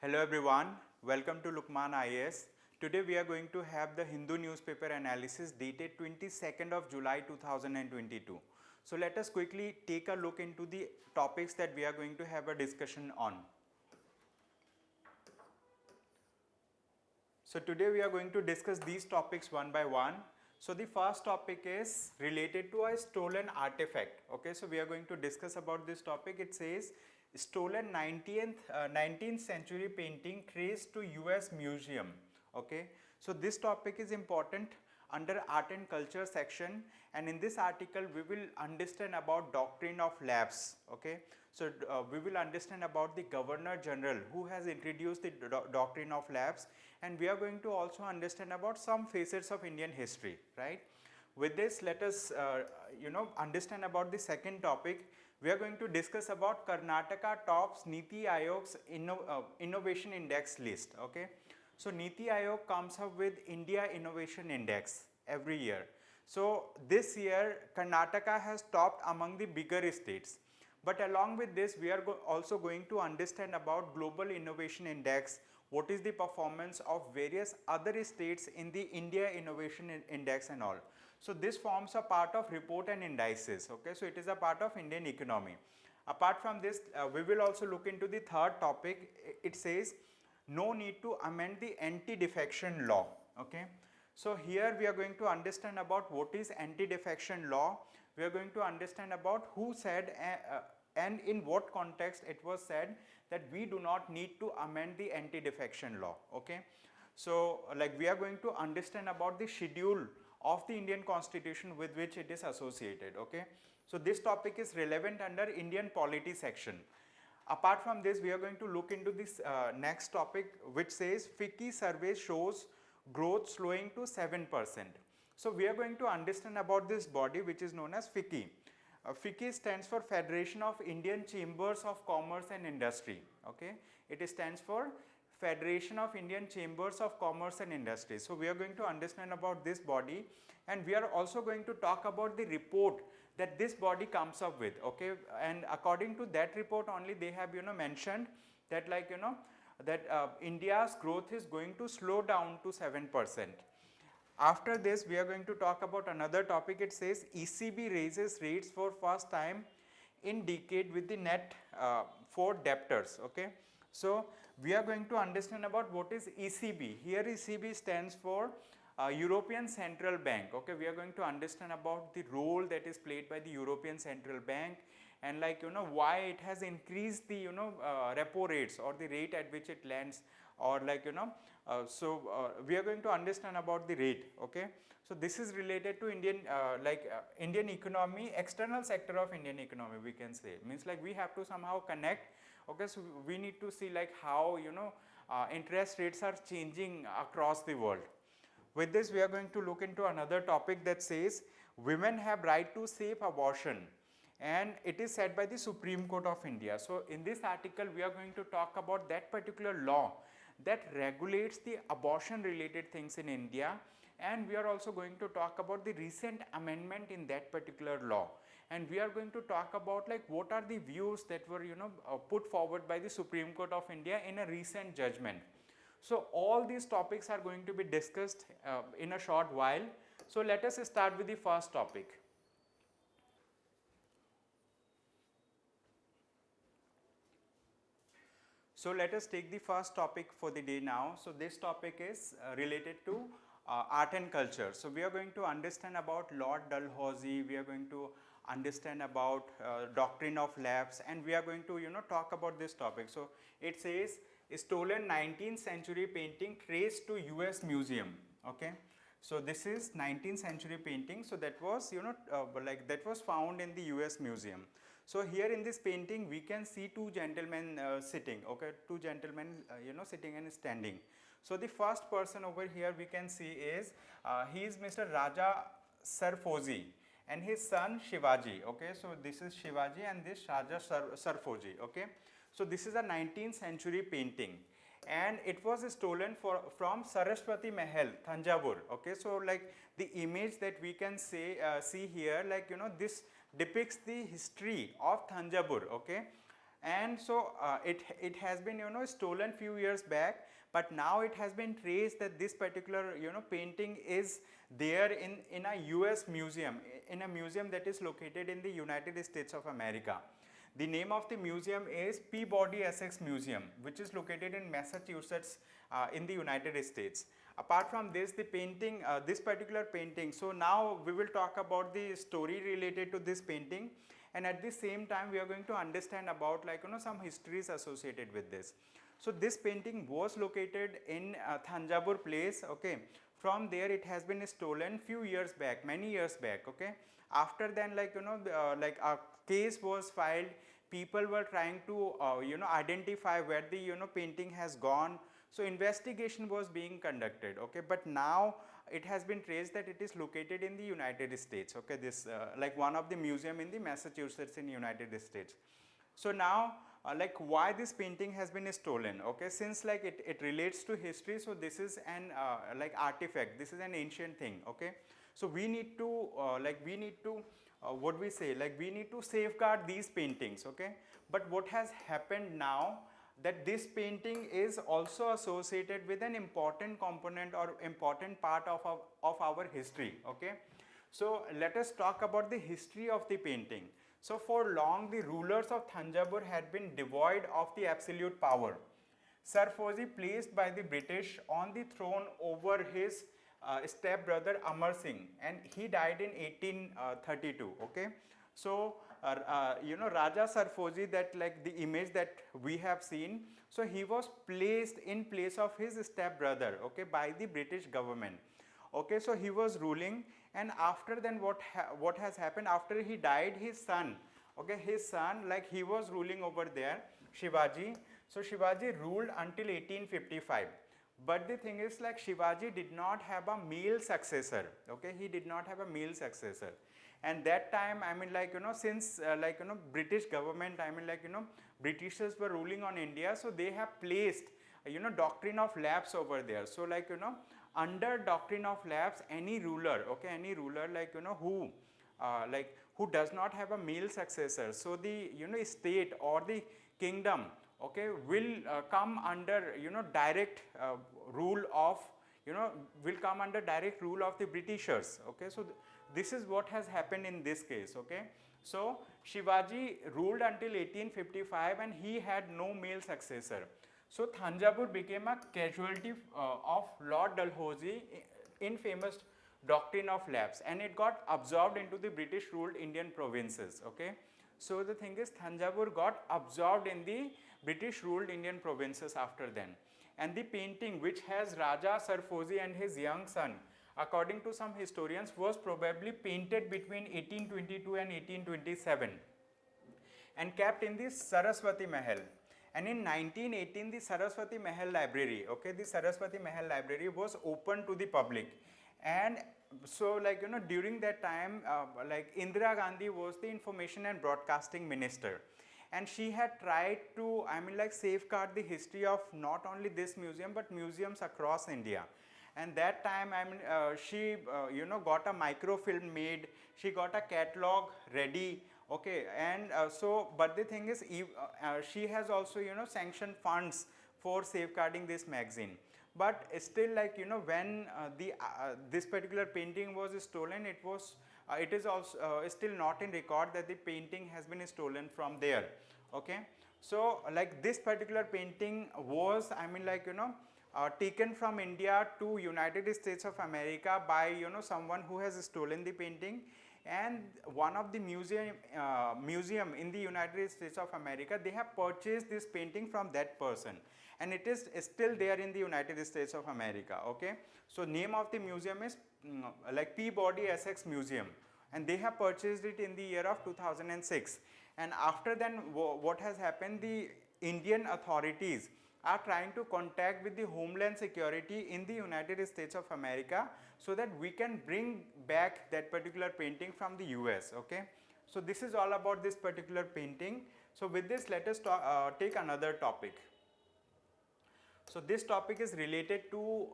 Hello everyone, welcome to Lukmaan IAS. Today we are going to have the Hindu newspaper analysis dated 22nd of July 2022. So let us quickly take a look into the topics that we are going to have a discussion on. So today we are going to discuss these topics one by one. So the first topic is related to a stolen artifact. Okay, so we are going to discuss about this topic. It says stolen 19th century painting traced to US Museum. Okay, so this topic is important under art and culture section, and in this article we will understand about doctrine of lapse. Okay, so we will understand about the Governor General who has introduced the doctrine of lapse, and we are going to also understand about some facets of Indian history, right? With this, let us understand about the second topic. We are going to discuss about Karnataka tops Niti Aayog's innovation index list. Okay, so Niti Aayog comes up with India Innovation Index every year. So this year Karnataka has topped among the bigger states. But along with this, we are also going to understand about Global Innovation Index, what is the performance of various other states in the India Innovation Index and all. So this forms a part of report and indices. Okay, so it is a part of Indian economy. Apart from this, we will also look into the third topic. It says no need to amend the anti-defection law. Okay, so here we are going to understand about what is anti-defection law. We are going to understand about who said and in what context it was said that we do not need to amend the anti-defection law. Okay, so like we are going to understand about the schedule of the Indian Constitution with which it is associated. Okay, so this topic is relevant under Indian polity section. Apart from this, we are going to look into this next topic, which says FICCI survey shows growth slowing to 7%. So we are going to understand about this body which is known as FICCI. FICCI stands for Federation of Indian Chambers of Commerce and Industry. Okay, it stands for Federation of Indian Chambers of Commerce and Industry. So we are going to understand about this body, and we are also going to talk about the report that this body comes up with. Okay, and according to that report only, they have mentioned that India's growth is going to slow down to 7%. After this, we are going to talk about another topic. It says ECB raises rates for first time in decade with the net for debtors. Okay, so we are going to understand about what is ECB. Here ECB stands for European Central Bank. Okay, we are going to understand about the role that is played by the European Central Bank, and why it has increased the repo rates or the rate at which it lends, or we are going to understand about the rate. Okay, so this is related to Indian Indian economy, external sector of Indian economy, we can say. Means like we have to somehow connect. Okay, so we need to see like how interest rates are changing across the world. With this, we are going to look into another topic that says women have right to safe abortion, and it is said by the Supreme Court of India. So in this article, we are going to talk about that particular law that regulates the abortion related things in India, and we are also going to talk about the recent amendment in that particular law, and we are going to talk about like what are the views that were put forward by the Supreme Court of India in a recent judgment. So all these topics are going to be discussed in a short while. So let us start with the first topic. So let us take the first topic for the day now. So this topic is related to art and culture. So we are going to understand about Lord Dalhousie, we are going to understand about doctrine of lapse, and we are going to talk about this topic. So it says stolen 19th century painting traced to US Museum. Okay, so this is 19th century painting. So that was that was found in the US Museum. So here in this painting we can see two gentlemen sitting. Okay, two gentlemen sitting and standing. So the first person over here we can see is he is Mr. Raja Sarfoji and his son Shivaji. Okay, so this is Shivaji and this Raja Sarfoji. Okay, so this is a 19th century painting, and it was stolen from Saraswati Mahal, Thanjavur. Okay, so like the image that we can see here, like this depicts the history of Thanjavur. Okay, and so it has been stolen few years back, but now it has been traced that this particular painting is there in a US museum, in a museum that is located in the United States of America. The name of the museum is Peabody Essex Museum, which is located in Massachusetts in the United States. Apart from this, the painting, this particular painting, so now we will talk about the story related to this painting, and at the same time we are going to understand about some histories associated with this. So this painting was located in Thanjavur place, okay. From there it has been stolen few years back, many years back, okay. After then like a case was filed, people were trying to identify where the painting has gone. So investigation was being conducted, okay, but now it has been traced that it is located in the United States, okay, this like one of the museum in the Massachusetts in United States. So now like why this painting has been stolen, okay, since like it relates to history, so this is an like artifact, this is an ancient thing, okay. So we need to what we say, like we need to safeguard these paintings, okay. But what has happened now, that this painting is also associated with an important component or important part of our history, okay. So let us talk about the history of the painting. So for long the rulers of Thanjavur had been devoid of the absolute power. Sarfozi placed by the British on the throne over his stepbrother Amar Singh, and he died in 1832, okay. So Raja Sarfozi, that like the image that we have seen, so he was placed in place of his stepbrother, okay, by the British government, okay. So he was ruling, and after then what has happened, after he died, his son, okay, his son, like he was ruling over there, Shivaji. So Shivaji ruled until 1855. But the thing is, like Shivaji did not have a male successor, okay, he did not have a male successor. And that time, I mean, like since British government, I mean, like Britishers were ruling on India, so they have placed doctrine of lapse over there. So like under doctrine of lapse, any ruler, okay, any ruler, like who does not have a male successor, so the state or the kingdom, okay, will come under direct rule of will come under direct rule of the Britishers, okay. So this is what has happened in this case, okay. So Shivaji ruled until 1855 and he had no male successor. So Thanjavur became a casualty of Lord Dalhousie in famous doctrine of lapse, and it got absorbed into the British ruled Indian provinces, okay. So the thing is, Thanjavur got absorbed in the British ruled Indian provinces after then. And the painting, which has Raja Sarfozi and his young son, according to some historians, was probably painted between 1822 and 1827 and kept in the Saraswati Mahal. And in 1918, the Saraswati Mahal library, okay, the Saraswati Mahal library was open to the public. And so like during that time, like Indira Gandhi was the information and broadcasting minister, and she had tried to, I mean, like safeguard the history of not only this museum but museums across India. And that time, I mean, she got a microfilm made, she got a catalog ready, okay. And so but the thing is, she has also sanctioned funds for safeguarding this magazine. But still, like when this particular painting was stolen, it is also still not in record that the painting has been stolen from there, okay. So like this particular painting was, I mean, like taken from India to United States of America by someone who has stolen the painting, and one of the museum in the United States of America, they have purchased this painting from that person, and it is still there in the United States of America, okay. So name of the museum is like Peabody Essex Museum, and they have purchased it in the year of 2006. And after then what has happened, the Indian authorities are trying to contact with the Homeland Security in the United States of America so that we can bring back that particular painting from the US, okay. So this is all about this particular painting. So with this, let us take another topic. So this topic is related to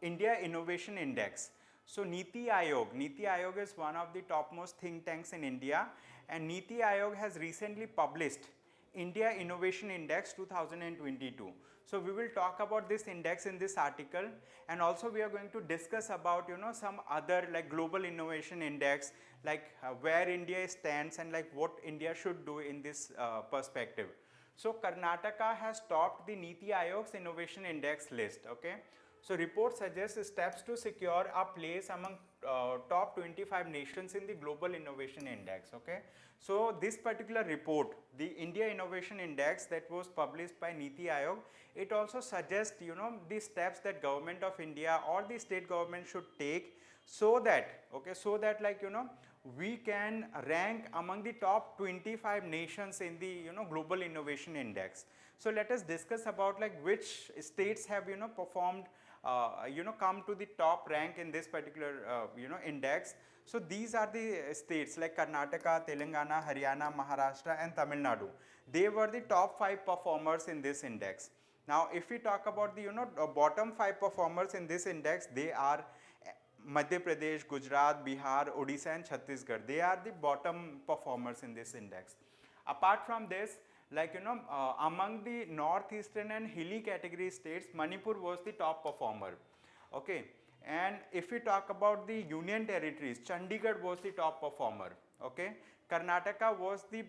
India Innovation Index. So Niti Aayog is one of the topmost think tanks in India, and Niti Aayog has recently published India Innovation Index 2022. So we will talk about this index in this article, and also we are going to discuss about some other like global innovation index, like where India stands and like what India should do in this perspective. So Karnataka has topped the Niti Aayog's innovation index list. Okay, so report suggests steps to secure a place among top 25 nations in the global innovation index. Okay, so this particular report, the India Innovation Index that was published by Niti Aayog, it also suggests the steps that government of India or the state government should take, so that like we can rank among the top 25 nations in the global innovation index. So let us discuss about like which states have performed come to the top rank in this particular index. So these are the states like Karnataka, Telangana, Haryana, Maharashtra and Tamil Nadu. They were the top 5 performers in this index. Now if we talk about the bottom 5 performers in this index, they are Madhya Pradesh, Gujarat, Bihar, Odisha and Chhattisgarh. They are the bottom performers in this index. Apart from this, like among the northeastern and hilly category states, Manipur was the top performer. Okay, and if we talk about the union territories, Chandigarh was the top performer. Okay, Karnataka was the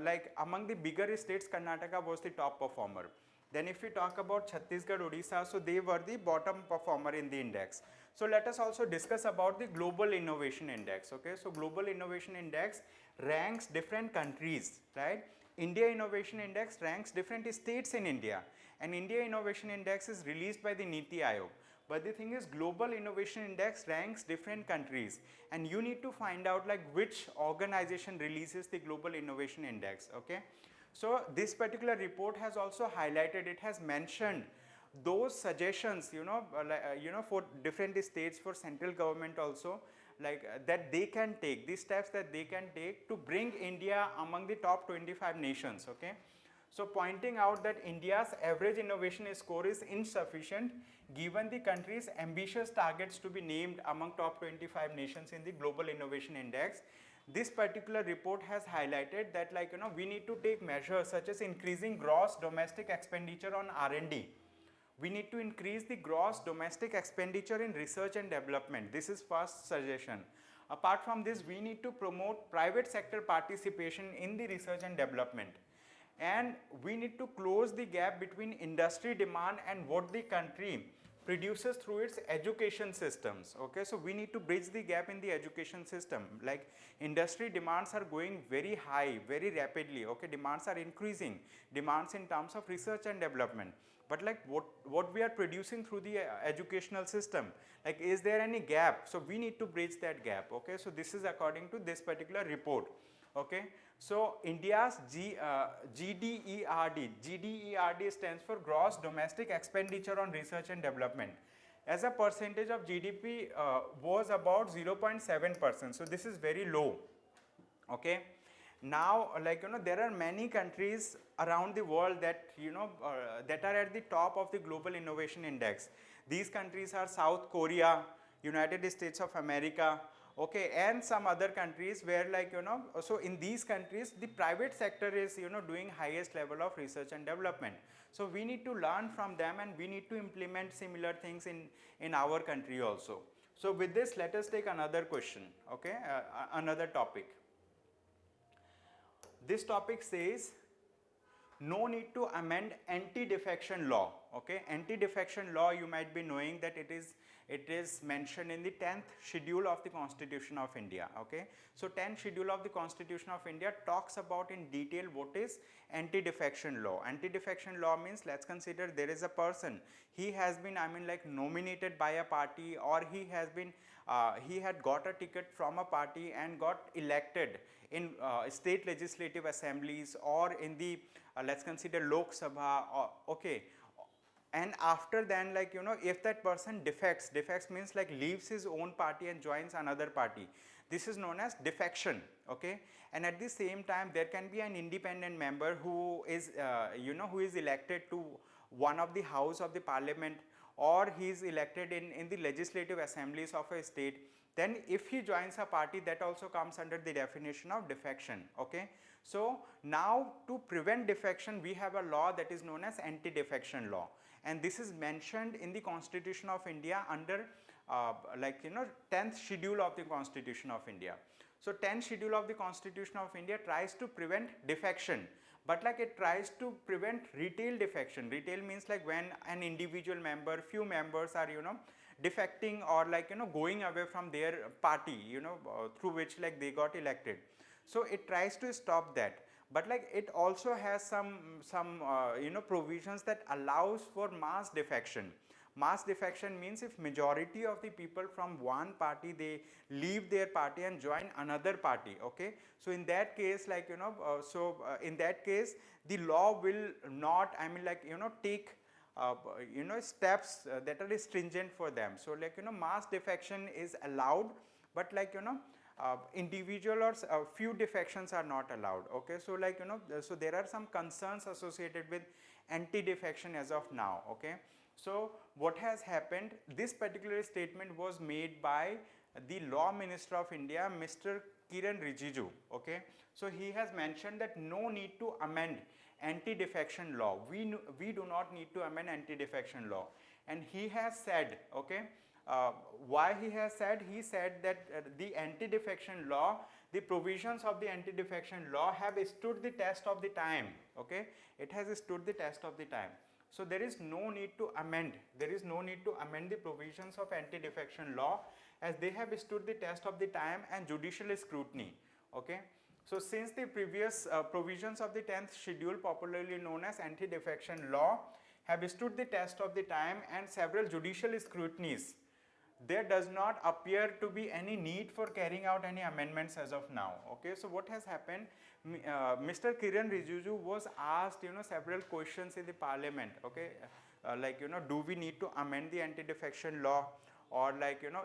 like among the bigger states, Karnataka was the top performer. Then if we talk about Chhattisgarh, Odisha, so they were the bottom performer in the index. So let us also discuss about the Global Innovation Index. Okay, so Global Innovation Index ranks different countries, right? India Innovation Index ranks different states in India, and India Innovation Index is released by the Niti Aayog. But the thing is, Global Innovation Index ranks different countries, and you need to find out like which organization releases the Global Innovation Index. Okay, so this particular report has also highlighted, it has mentioned those suggestions for different states, for central government also, like that they can take, these steps that they can take to bring India among the top 25 nations. Okay, so pointing out that India's average innovation score is insufficient given the country's ambitious targets to be named among top 25 nations in the Global Innovation Index. This particular report has highlighted that like we need to take measures such as increasing gross domestic expenditure on R&D. We need to increase the gross domestic expenditure in research and development. This is first suggestion. Apart from this, we need to promote private sector participation in the research and development. And we need to close the gap between industry demand and what the country produces through its education systems. Okay, so we need to bridge the gap in the education system. Like industry demands are going very high, very rapidly. Okay, demands are increasing, demands in terms of research and development. But like what we are producing through the educational system, like is there any gap? So we need to bridge that gap. Okay, so this is according to this particular report. Okay, so India's GDERD stands for Gross Domestic Expenditure on Research and Development. As a percentage of GDP was about 0.7%. So this is very low. Okay. Now, like there are many countries around the world that that are at the top of the Global Innovation Index. These countries are South Korea, United States of America, okay, and some other countries where like so in these countries the private sector is doing highest level of research and development. So we need to learn from them, and we need to implement similar things in our country also. So with this, let us take another question. Okay, another topic. This topic says no need to amend anti-defection law. Okay, anti-defection law, you might be knowing that it is mentioned in the 10th schedule of the Constitution of India. Okay, so 10th schedule of the Constitution of India talks about in detail what is anti-defection law. Anti-defection law means, let's consider there is a person, he has been nominated by a party, or he has been he had got a ticket from a party and got elected in state legislative assemblies or in the let's consider Lok Sabha. Okay, and after then, like if that person defects means like leaves his own party and joins another party, this is known as defection. Okay, and at the same time there can be an independent member who is who is elected to one of the house of the parliament or he is elected in the legislative assemblies of a state, then if he joins a party, that also comes under the definition of defection. Okay, so now to prevent defection, we have a law that is known as anti-defection law, and this is mentioned in the Constitution of India under 10th schedule of the Constitution of India. So 10th schedule of the Constitution of India tries to prevent defection, but like it tries to prevent retail defection. Retail means like when an individual member, few members are defecting or going away from their party, through which like they got elected. So it tries to stop that, but like it also has some provisions that allows for mass defection. Mass defection means if majority of the people from one party, they leave their party and join another party. Okay, so in that case, in that case the law will not, take steps that are stringent for them. So mass defection is allowed, but individual or few defections are not allowed. Okay, so so there are some concerns associated with anti-defection as of now. Okay, so what has happened, this particular statement was made by the Law Minister of India, Mr. Kiran Rijiju. Okay, so he has mentioned that no need to amend anti-defection law. We do not need to amend anti-defection law, and he has said, okay, why he has said, he said that the anti-defection law, the provisions of the anti-defection law have stood the test of the time. Okay, it has stood the test of the time. So there is no need to amend. There is no need to amend the provisions of anti-defection law, as they have stood the test of the time and judicial scrutiny. Okay. So since the previous provisions of the 10th schedule, popularly known as anti-defection law, have stood the test of the time and several judicial scrutinies, there does not appear to be any need for carrying out any amendments as of now. Okay, so what has happened, Mr. Kiran Rijiju was asked several questions in the parliament. Okay, do we need to amend the anti-defection law, or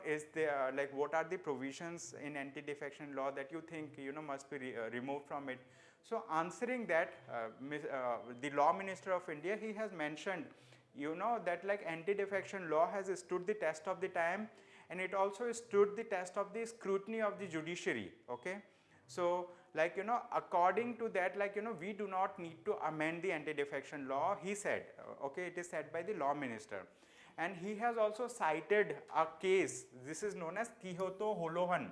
is there what are the provisions in anti-defection law that you think must be removed from it. So answering that, the Law Minister of India, he has mentioned that anti-defection law has stood the test of the time, and it also stood the test of the scrutiny of the judiciary. Okay, so according to that, we do not need to amend the anti-defection law, he said. Okay, it is said by the Law Minister, and he has also cited a case. This is known as Quixoto Holohan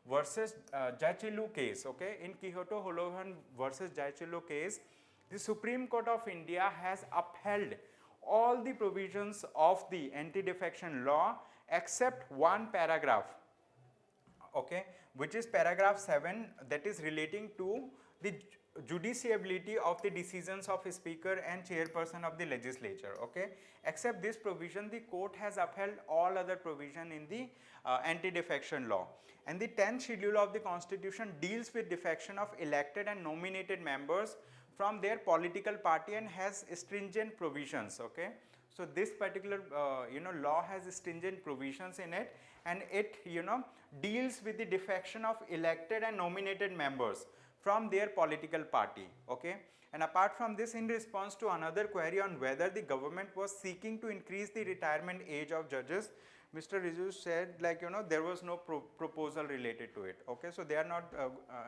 versus Jahidul case. Okay, in Quixoto Holohan versus Jahidul case, the Supreme Court of India has upheld all the provisions of the anti-defection law except one paragraph. Okay, which is paragraph 7, that is relating to the judiciability of the decisions of a speaker and chairperson of the legislature. Okay, except this provision, the court has upheld all other provision in the anti-defection law. And the 10th schedule of the Constitution deals with defection of elected and nominated members from their political party and has stringent provisions. Okay, so this particular law has stringent provisions in it, and it deals with the defection of elected and nominated members from their political party. Okay, and apart from this, in response to another query on whether the government was seeking to increase the retirement age of judges, Mr. Rijiju said there was no proposal related to it. Okay, so they are not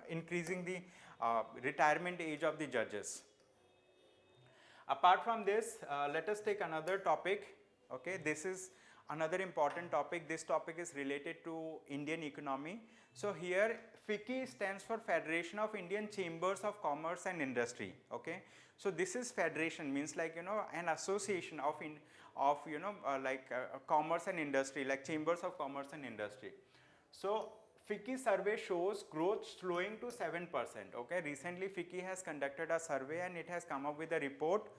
increasing the retirement age of the judges. Apart from this, let us take another topic. Okay, this is another important topic. This topic is related to Indian economy. So here FICCI stands for Federation of Indian Chambers of Commerce and Industry. Okay, so this is federation, means an association of commerce and industry, like chambers of commerce and industry. So FICCI survey shows growth slowing to 7%. Okay, recently FICCI has conducted a survey and it has come up with a report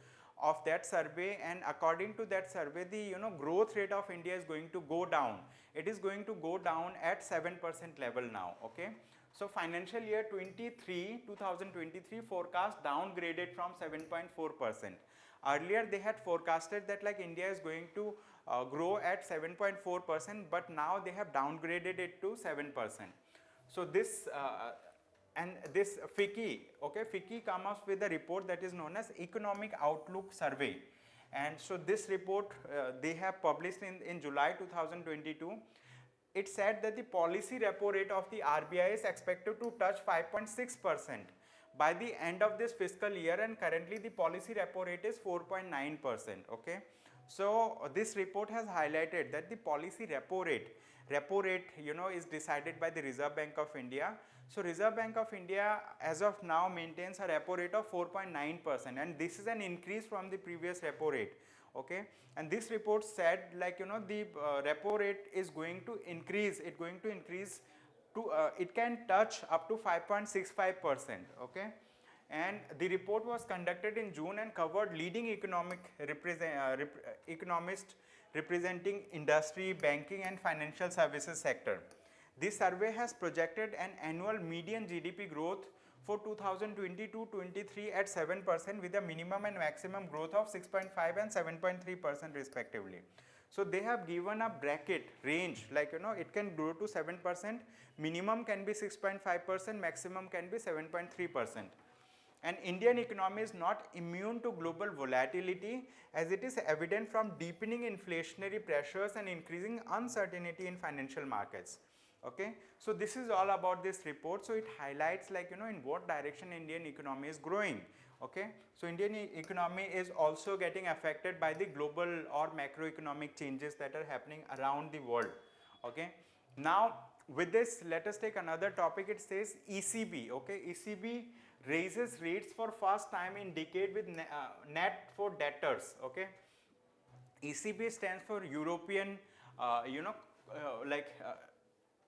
of that survey, and according to that survey, the growth rate of India is going to go down. It is going to go down at 7% level now. Okay, so financial year 2023 forecast downgraded from 7.4%. Earlier they had forecasted that India is going to grow at 7.4%, but now they have downgraded it to 7%. So this and this FICCI, okay, FICCI comes up with a report that is known as Economic Outlook Survey, And so this report they have published in July 2022. It said that the policy repo rate of the RBI is expected to touch 5.6% by the end of this fiscal year, and currently the policy repo rate is 4.9%. Okay, so this report has highlighted that the policy repo rate is decided by the Reserve Bank of India. So Reserve Bank of India as of now maintains a repo rate of 4.9%, and this is an increase from the previous repo rate. Okay, and this report said the repo rate is going to increase. It's going to increase to it can touch up to 5.65%. Okay, and the report was conducted in June and covered leading economists representing industry, banking and financial services sector. This survey has projected an annual median GDP growth for 2022-23 at 7% with a minimum and maximum growth of 6.5 and 7.3% respectively. So they have given a bracket range, it can grow to 7%, minimum can be 6.5%, maximum can be 7.3%. And Indian economy is not immune to global volatility, as it is evident from deepening inflationary pressures and increasing uncertainty in financial markets. Okay, so this is all about this report. So it highlights in what direction Indian economy is growing. Okay, so Indian economy is also getting affected by the global or macroeconomic changes that are happening around the world. Okay, now with this, let us take another topic. It says ECB. Okay, ECB raises rates for first time in decade with net for debtors. Okay, ECB stands for European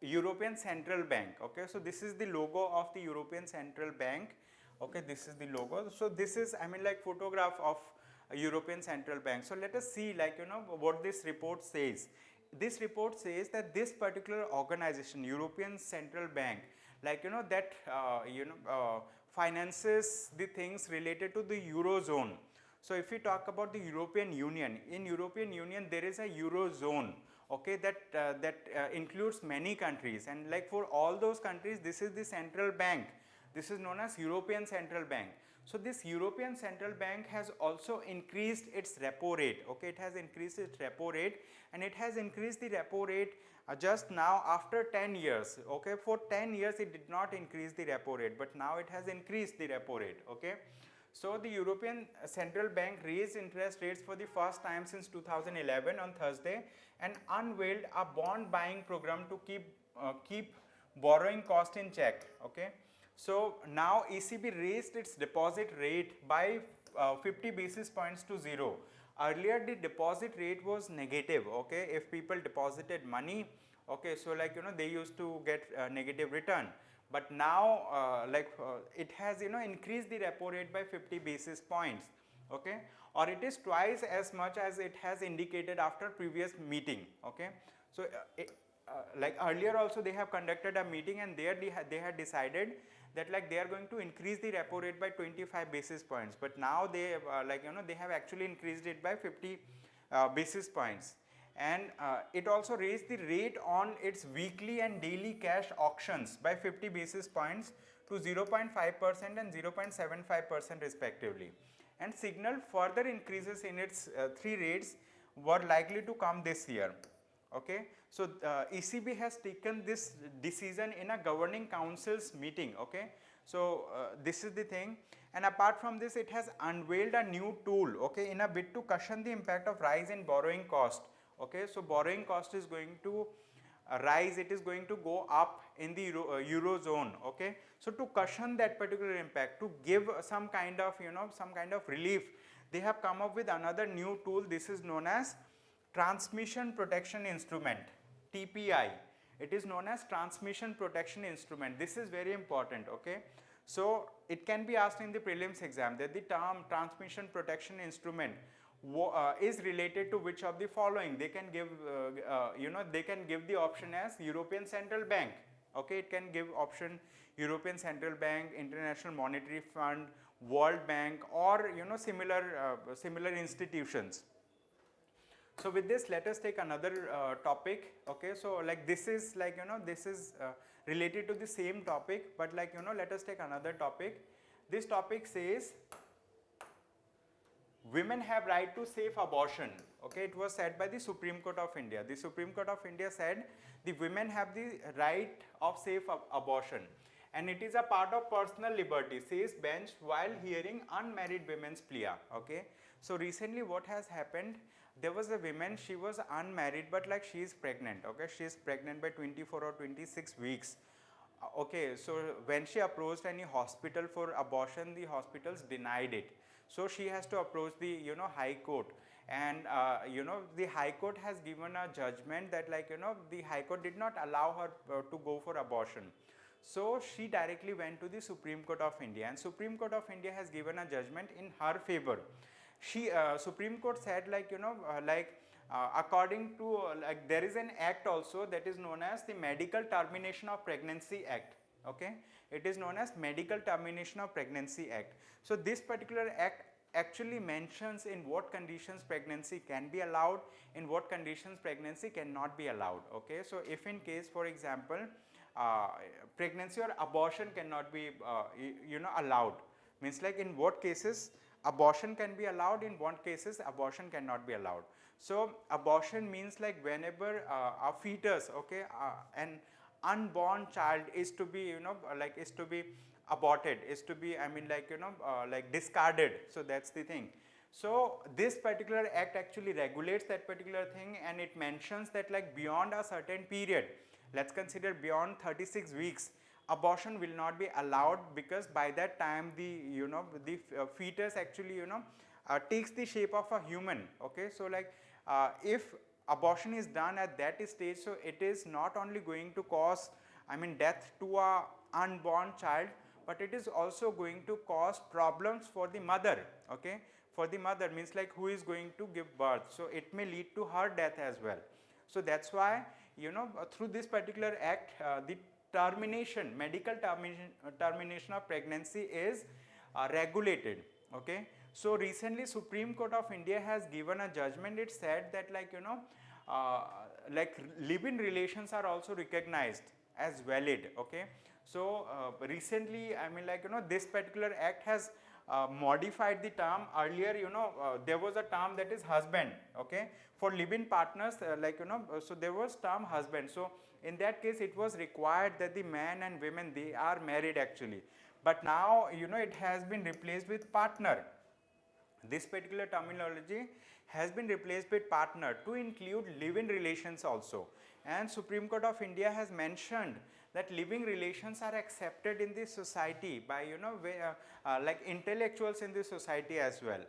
European Central Bank. Okay, so this is the logo of the European Central Bank. Okay, this is the logo. So this is photograph of a European Central Bank. So let us see what this report says. This report says that this particular organization, European Central Bank, finances the things related to the Eurozone. So if we talk about the European Union, in European Union there is a Eurozone. Okay, that includes many countries, and for all those countries this is the central bank. This is known as European Central Bank. So this European Central Bank has also increased its repo rate. Okay, it has increased its repo rate, and it has increased the repo rate just now after 10 years. Okay, for 10 years it did not increase the repo rate, but now it has increased the repo rate. Okay, so the European Central Bank raised interest rates for the first time since 2011 on Thursday, and unveiled a bond buying program to keep borrowing cost in check. Okay, so now ECB raised its deposit rate by 50 basis points to 0. Earlier the deposit rate was negative. Okay, if people deposited money, okay, so they used to get negative return. But now it has increased the repo rate by 50 basis points. Okay, or it is twice as much as it has indicated after previous meeting. Okay, so earlier also they have conducted a meeting, and there they had decided that they are going to increase the repo rate by 25 basis points, but now they they have actually increased it by 50 basis points. And it also raised the rate on its weekly and daily cash auctions by 50 basis points to 0.5% and 0.75% respectively, and signaled further increases in its three rates were likely to come this year. Okay, so ECB has taken this decision in a governing council's meeting. Okay, so this is the thing, and apart from this, it has unveiled a new tool. Okay, in a bid to cushion the impact of rise in borrowing cost. Okay, so borrowing cost is going to rise, it is going to go up in the Eurozone. Okay, so to cushion that particular impact, to give some kind of relief, they have come up with another new tool. This is known as Transmission Protection Instrument, TPI. It is known as Transmission Protection Instrument. This is very important. Okay, so it can be asked in the prelims exam that the term Transmission Protection Instrument is related to which of the following. They can give they can give the option as European Central Bank. Okay, it can give option European Central Bank, International Monetary Fund, World Bank, or similar institutions. So with this, let us take another topic. Okay, so this is this is related to the same topic, but let us take another topic. This topic says, women have right to safe abortion. Okay, it was said by the Supreme Court of India. The Supreme Court of India said the women have the right of safe abortion, and it is a part of personal liberty, says bench while hearing unmarried women's plea. Okay, so recently what has happened, there was a woman, she was unmarried, but like she is pregnant. Okay, she is pregnant by 24 or 26 weeks. Okay, so when she approached any hospital for abortion, the hospitals denied it. So she has to approach the High Court, and the High Court has given a judgment that the High Court did not allow her to go for abortion. So she directly went to the Supreme Court of India, and Supreme Court of India has given a judgment in her favor. She Supreme Court said according to there is an act also that is known as the Medical Termination of Pregnancy Act. Okay, it is known as Medical Termination of Pregnancy Act. So this particular act actually mentions in what conditions pregnancy can be allowed, in what conditions pregnancy cannot be allowed. Okay, so if in case, for example, pregnancy or abortion cannot be allowed, means like in what cases abortion can be allowed, in what cases abortion cannot be allowed. So abortion means like whenever a fetus, okay, an unborn child is to be is to be aborted, is to be discarded. So that's the thing. So this particular act actually regulates that particular thing, and it mentions that beyond a certain period, let's consider beyond 36 weeks, abortion will not be allowed, because by that time the fetus actually takes the shape of a human. Okay, so if abortion is done at that stage, so it is not only going to cause death to a unborn child, but it is also going to cause problems for the mother. Okay, for the mother means who is going to give birth, so it may lead to her death as well. So that's why through this particular act, the medical termination of pregnancy is regulated. Okay, so recently Supreme Court of India has given a judgment. It said that live-in relations are also recognized as valid. Okay, so recently this particular act has modified the term. Earlier there was a term that is husband. Okay, for live-in partners so there was term husband. So in that case it was required that the man and women, they are married actually, but now it has been replaced with partner. This particular terminology has been replaced with partner to include live-in relations also. And Supreme Court of India has mentioned that living relations are accepted in this society by intellectuals in this society as well.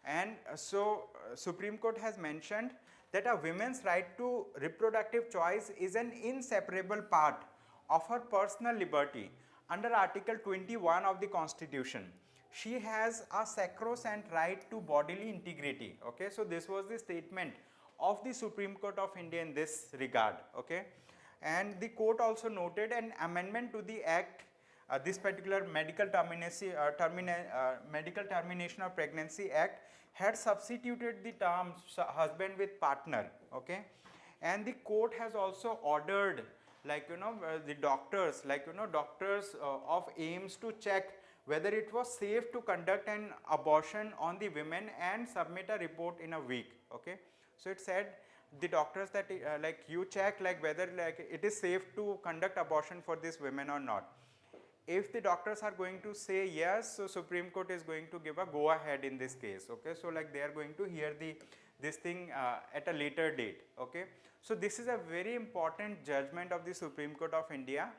And so Supreme Court has mentioned that a woman's right to reproductive choice is an inseparable part of her personal liberty under Article 21 of the Constitution. She has a sacrosanct right to bodily integrity. Okay, so this was the statement of the Supreme Court of India in this regard. Okay, and the court also noted an amendment to the act, this particular Medical Termination of Pregnancy Act had substituted the terms husband with partner. Okay, and the court has also ordered the doctors doctors of AIIMS to check whether it was safe to conduct an abortion on the women and submit a report in a week. Okay, so it said the doctors that you check whether it is safe to conduct abortion for these women or not. If the doctors are going to say yes, so Supreme Court is going to give a go ahead in this case. Okay, so they are going to hear this thing at a later date. Okay, so this is a very important judgment of the Supreme Court of India.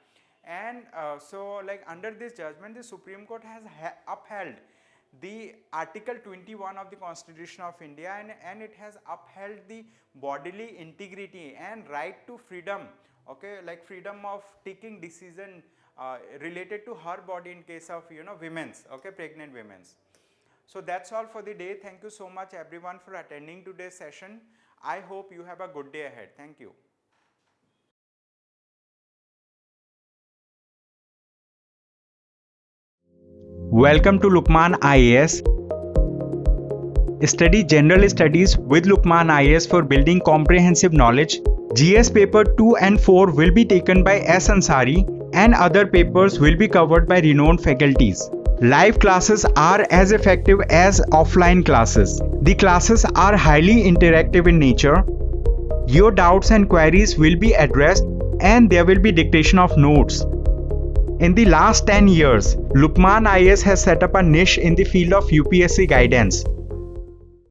And so under this judgment, the Supreme Court has upheld the Article 21 of the Constitution of India, and it has upheld the bodily integrity and right to freedom. Okay, freedom of taking decision related to her body in case of women's, okay, pregnant women's. So that's all for the day. Thank you so much everyone for attending today's session. I hope you have a good day ahead. Thank you. Welcome to Lukmaan IAS. Study General Studies with Lukmaan IAS for building comprehensive knowledge. GS paper 2 and 4 will be taken by S. Ansari, and other papers will be covered by renowned faculties. Live classes are as effective as offline classes. The classes are highly interactive in nature. Your doubts and queries will be addressed and there will be dictation of notes. In the last 10 years, Lukmaan IAS has set up a niche in the field of UPSC guidance.